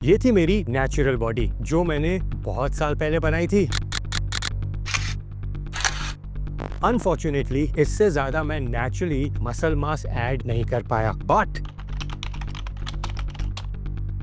ये थी मेरी नेचुरल बॉडी जो मैंने बहुत साल पहले बनाई थी। अनफॉर्चुनेटली इससे ज्यादा मैं नेचुरली मसल मास ऐड नहीं कर पाया। बट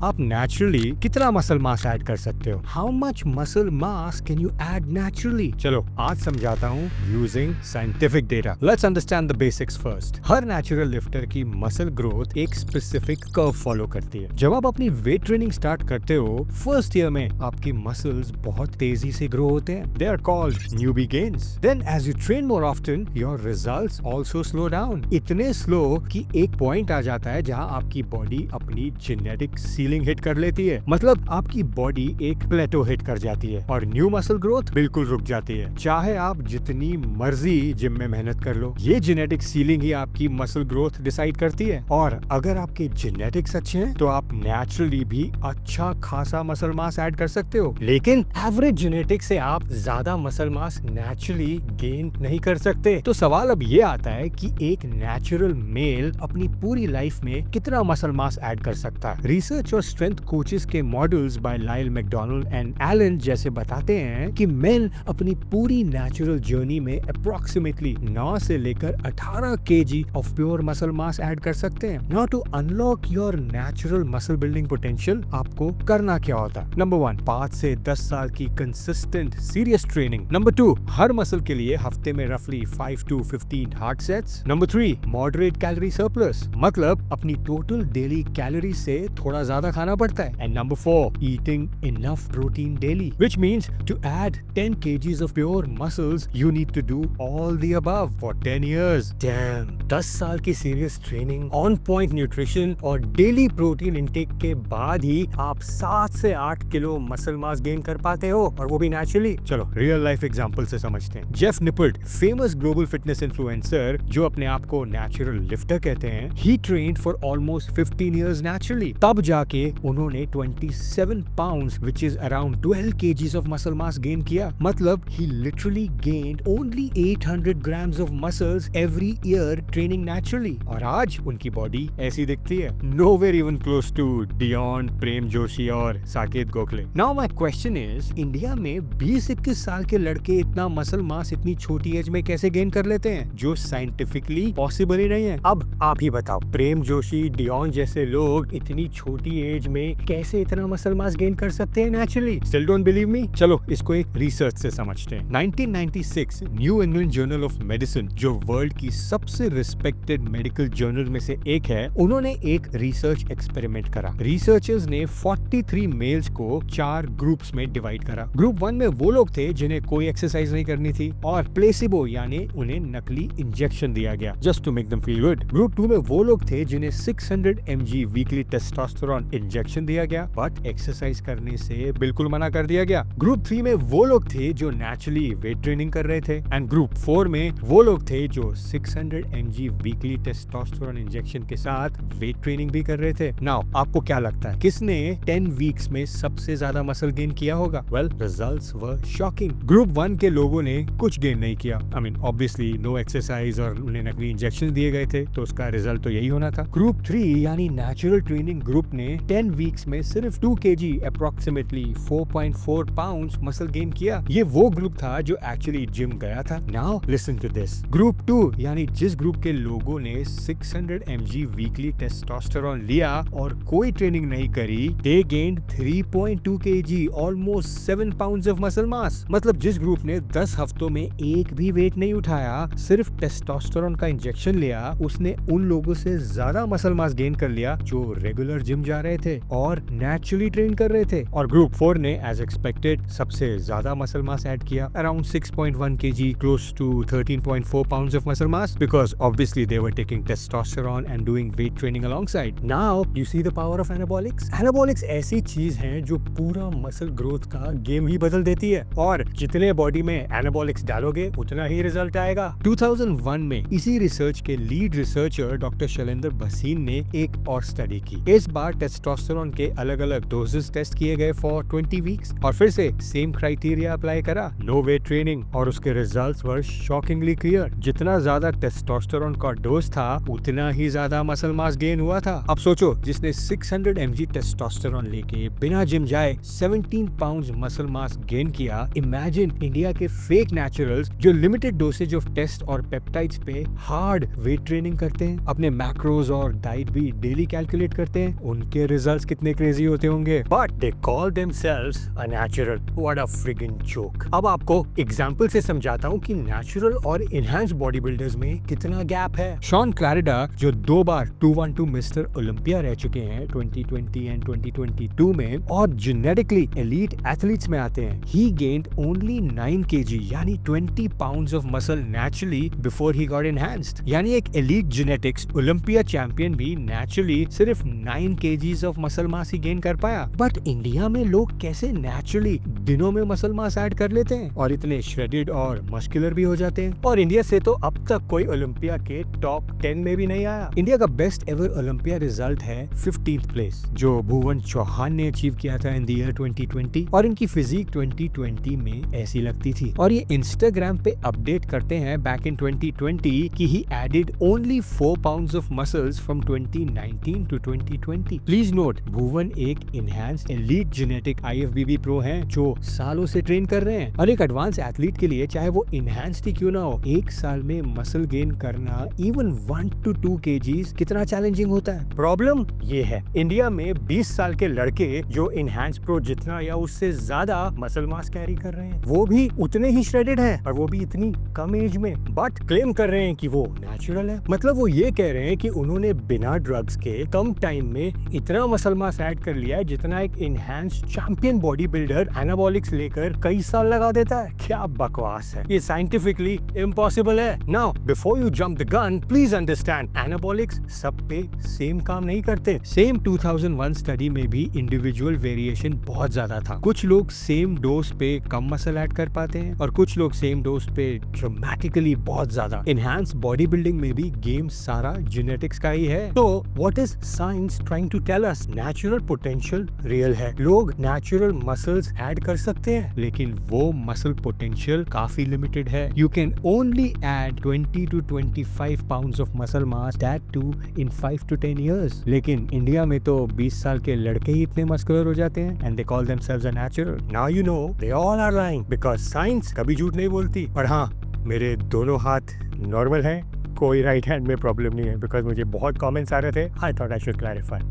आप नेचुरली कितना मसल मास ऐड कर सकते हो? How much muscle mass can you add naturally? चलो आज समझाता हूँ using scientific data. Let's understand the basics first. Her natural lifter की मसल ग्रोथ एक स्पेसिफिक कर्व फॉलो करती है। जब आप अपनी वेट ट्रेनिंग स्टार्ट करते हो, फर्स्ट ईयर में आपकी मसल्स बहुत तेजी से ग्रो होते हैं। They are called newbie gains. Then as you train more often, your results also slow down. इतने स्लो कि एक पॉइंट आ जाता है जहाँ आपकी बॉडी अपनी जेनेटिक सीलिंग हिट कर लेती है। मतलब आपकी बॉडी एक प्लेटो हिट कर जाती है और न्यू मसल ग्रोथ बिल्कुल रुक जाती है, चाहे आप जितनी मर्जी जिम में मेहनत कर लो। ये जेनेटिक सीलिंग ही आपकी मसल ग्रोथ डिसाइड करती है। और अगर आपके जेनेटिक्स अच्छे हैं तो आप नेचुरली भी अच्छा खासा मसल मास ऐड कर सकते हो। लेकिन एवरेज जेनेटिक्स से आप ज्यादा मसल मास नेचुरली गेन नहीं कर सकते। तो सवाल अब ये आता है कि एक नेचुरल मेल अपनी पूरी लाइफ में कितना मसल मास ऐड कर सकता है? रिसर्च और स्ट्रेंथ कोचेस के मॉडल्स बाय लाइल मैकडोनाल्ड एंड एलन जैसे बताते हैं कि मेन अपनी पूरी नेचुरल जर्नी में अप्रोक्सीमेटली 9 से लेकर 18 kg of pure muscle mass add कर सकते हैं। Now to unlock your natural muscle building potential आपको करना क्या होता है? नंबर 1, 5 से 10 साल की कंसिस्टेंट सीरियस ट्रेनिंग। नंबर 2, हर मसल के लिए हफ्ते में रफली 5 to 15 hard sets. Number 3, moderate calorie surplus, मतलब अपनी टोटल डेली कैलोरी से थोड़ा ज्यादा खाना पड़ता है। And number 4, eating enough protein daily, which means to add 10 kgs of pure muscles you need to do all the above for 10 years। Damn, 10 साल की serious training, on point nutrition और daily protein intake के बाद ही आप 7 से 8 kilo muscle mass gain कर पाते हो, और वो भी नेचुरली। चलो रियल लाइफ एग्जांपल से समझते हैं। Jeff Nippert, famous global fitness influencer जो अपने आप को नेचुरल लिफ्टर कहते हैं, he trained for almost 15 years naturally. तब जाके उन्होंने 27 pounds which is around 12 kgs of muscle mass gain किया। मतलब he literally gained only 800 grams of muscles every year training naturally। और आज उनकी बॉडी ऐसी दिखती है। Nowhere even close to Dion, प्रेम जोशी और Saket Gokhale. Now my question is, India में 20-21 साल के लड़के इतना मसल मास इतनी छोटी एज में कैसे गेन कर लेते हैं, जो साइंटिफिकली पॉसिबल ही नहीं है? अब आप ही बताओ, प्रेम जोशी, डियोन जैसे लोग इतनी छोटी एज में कैसे इतना मसल मास गेन कर सकते हैं naturally? Still don't believe me? चलो इसको एक रिसर्च से समझते हैं। 1996 new England journal of medicine, जो वर्ल्ड की सबसे रिस्पेक्टेड मेडिकल जर्नल में से एक है, उन्होंने एक रिसर्च एक्सपेरिमेंट करा। रिसर्चर्स ने 43 मेल्स को 4 ग्रुप्स में डिवाइड करा। ग्रुप 1 में वो लोग थे जिन्हें कोई एक्सरसाइज नहीं करनी थी और प्लेसिबो यानी उन्हें नकली इंजेक्शन दिया गया just to make them feel good. Group 2 में वो लोग थे जिन्हें 600 mg वीकली टेस्टोस्टेरोन इंजेक्शन दिया गया बट एक्सरसाइज करने से बिल्कुल मना कर दिया गया। ग्रुप 3 में वो लोग थे जो नेचुरली वेट ट्रेनिंग कर रहे थे एंड ग्रुप 4 में वो लोग थे जो 600 mg वीकली टेस्टोस्टेरोन इंजेक्शन के साथ वेट ट्रेनिंग भी कर रहे थे। नाउ आपको क्या लगता है किसने 10 वीक्स में सबसे ज्यादा मसल गेन किया होगा? Well, results were shocking. Group 1 के लोगों ने कुछ गेन नहीं किया। I mean obviously no exercise और उन्हें नकली इंजेक्शन दिए गए थे, तो उसका रिजल्ट तो यही होना था। ग्रुप 3 यानी नेचुरल ट्रेनिंग ग्रुप ने 10 वीक्स में सिर्फ 2 kg approximately 4.4 pounds muscle gain किया। ये वो ग्रुप था जो एक्चुअली जिम गया था। Now listen to this. Group 2 यानी जिस ग्रुप के लोगों ने 600 mg वीकली टेस्टोस्टेरोन लिया और कोई ट्रेनिंग नहीं करी, they gained 3.2 kg, almost 7 pounds of muscle mass. मतलब जिस ग्रुप ने 10 हफ्तों में एक भी वेट नहीं उठाया, सिर्फ टेस्टोस्टेरोन का इंजेक्शन लिया, उसने उन लोगों से ज्यादा मसल मास गेन कर लिया जो रेगुलर जिम जा रहे थे और नेचुरली ट्रेन कर रहे थे। और ग्रुप 4 ने एज एक्सपेक्टेड सबसे ज्यादा मसल मास ऐड किया, around 6.1 kg, close to 13.4 pounds of muscle mass, because obviously they were taking testosterone and doing weight training alongside. Now you see the power of anabolics. Anabolics ऐसी चीज है जो पूरा muscle growth का game ही बदल देती है, और जितने बॉडी में एनाबॉलिक्स डालोगे उतना ही रिजल्ट आएगा। 2001 में इसी रिसर्च के lead researcher doctor Shailendra Bhasin ने एक और स्टडी की। इस बार टेस्टोस्टेरोन के अलग अलग डोजेस टेस्ट किए गए फॉर 20 वीक्स और फिर से सेम क्राइटेरिया अप्लाई करा, नो वेट ट्रेनिंग, और उसके रिजल्ट्स वर शॉकिंगली क्लियर। जितना ज्यादा टेस्टोस्टेरोन का डोज था उतना ही ज्यादा मसल मास गेन हुआ था। अब सोचो, जिसने 600 mg टेस्टोस्टेरोन लेके बिना जिम जाए 17 पाउंड मसल मास गेन किया, इमेजिन इंडिया के फेक नेचुरल्स जो लिमिटेड डोसेज ऑफ टेस्ट और पेप्टाइड्स पे हार्ड वेट ट्रेनिंग करते हैं, अपने मैक्रोज और डाइट भी डेली कैलकुलेट करते हैं, उनके रिजल्ट्स कितने क्रेजी होते होंगे। But they call themselves a natural. What a frigging joke. अब आपको एग्जांपल से समझाता हूँ कि नेचुरल और इनहैंस बॉडी बिल्डर्स में कितना गैप है। शॉन क्लैरिडा जो 2 बार 212 मिस्टर ओलंपिया रह चुके हैं 2020 एंड 2022 में और जेनेटिकली एलीट एथलीट्स में आते हैं, ही गेन्ड ओनली 9 kg यानी 20 pounds of muscle naturally before he got enhanced. यानी एक एलीट जेनेटिक्स ओलंपिया चैंपियन भी नेचुरली सिर्फ 9 kgs of muscle mass he gain कर पाया। बट इंडिया में लोग कैसे नेचुरली दिनों में मसल मास ऐड कर लेते हैं और इतने श्रेडेड और मस्कुलर भी हो जाते हैं। और इंडिया से तो अब तक कोई ओलंपिया के टॉप 10 में भी नहीं आया। इंडिया का बेस्ट एवर ओलंपिया रिजल्ट है 15th प्लेस जो भुवन चौहान ने अचीव किया था इन द ईयर 2020 और इनकी फिजिक 2020 में ऐसी लगती थी और ये इंस्टाग्राम पे अपडेट करते हैं बैक इन 2020 कि he added only 4 pounds of muscles from 2019 to 2020। Please note, Bhuvan एक enhanced elite genetic IFBB pro हैं जो सालों से ट्रेन कर रहे हैं और एक एडवांस एथलीट के लिए चाहे वो इनहैंस्ड ही क्यों ना हो, एक साल में मसल गेन करना इवन 1 to 2 kgs कितना चैलेंजिंग होता है। प्रॉब्लम ये है, इंडिया में 20 साल के लड़के जो इनहैंस प्रो जितना या उससे ज्यादा मसल मास कैरी कर रहे हैं, वो भी उतने ही श्रेडेड है और वो भी इतनी कम एज में, बट क्लेम कर रहे हैं कि वो नेचुरल है। मतलब वो ये कह रहे हैं कि उन्होंने बिना ड्रग्स के कम टाइम में इतना मसल मास ऐड कर लिया है जितना एक enhance champion body builder anabolics लेकर कई साल लगा देता है। क्या बकवास है, ये साइंटिफिकली इम्पॉसिबल है। Now before you jump the gun, please understand anabolics सब पे सेम काम नहीं करते। सेम 2001 स्टडी में भी इंडिविजुअल वेरिएशन बहुत ज्यादा था। कुछ लोग सेम डोज पे कम मसल ऐड कर पाते हैं और कुछ लोग सेम डोज पे ड्रामेटिकली बहुत ज्यादा। इनहैंस बॉडी बिल्डिंग में भी गेम सारा जेनेटिक्स का ही है। तो what is science trying to tell us? Natural potential real है, लोग नेचुरल मसल्स ऐड कर सकते हैं, लेकिन वो मसल पोटेंशियल काफी लिमिटेड है। You can only add 20 to 25 pounds of muscle mass, that too in 5 to 10 years। लेकिन इंडिया में तो 20 साल के लड़के ही इतने मस्कुलर हो जाते हैं and they call themselves a natural. Now you know they all are lying because science कभी झूठ नहीं बोलती। और हाँ, मेरे दोनों हाथ नॉर्मल हैं, कोई राइट हैंड में प्रॉब्लम नहीं है, बिकॉज मुझे बहुत कमेंट्स आ रहे थे। I thought I should clarify.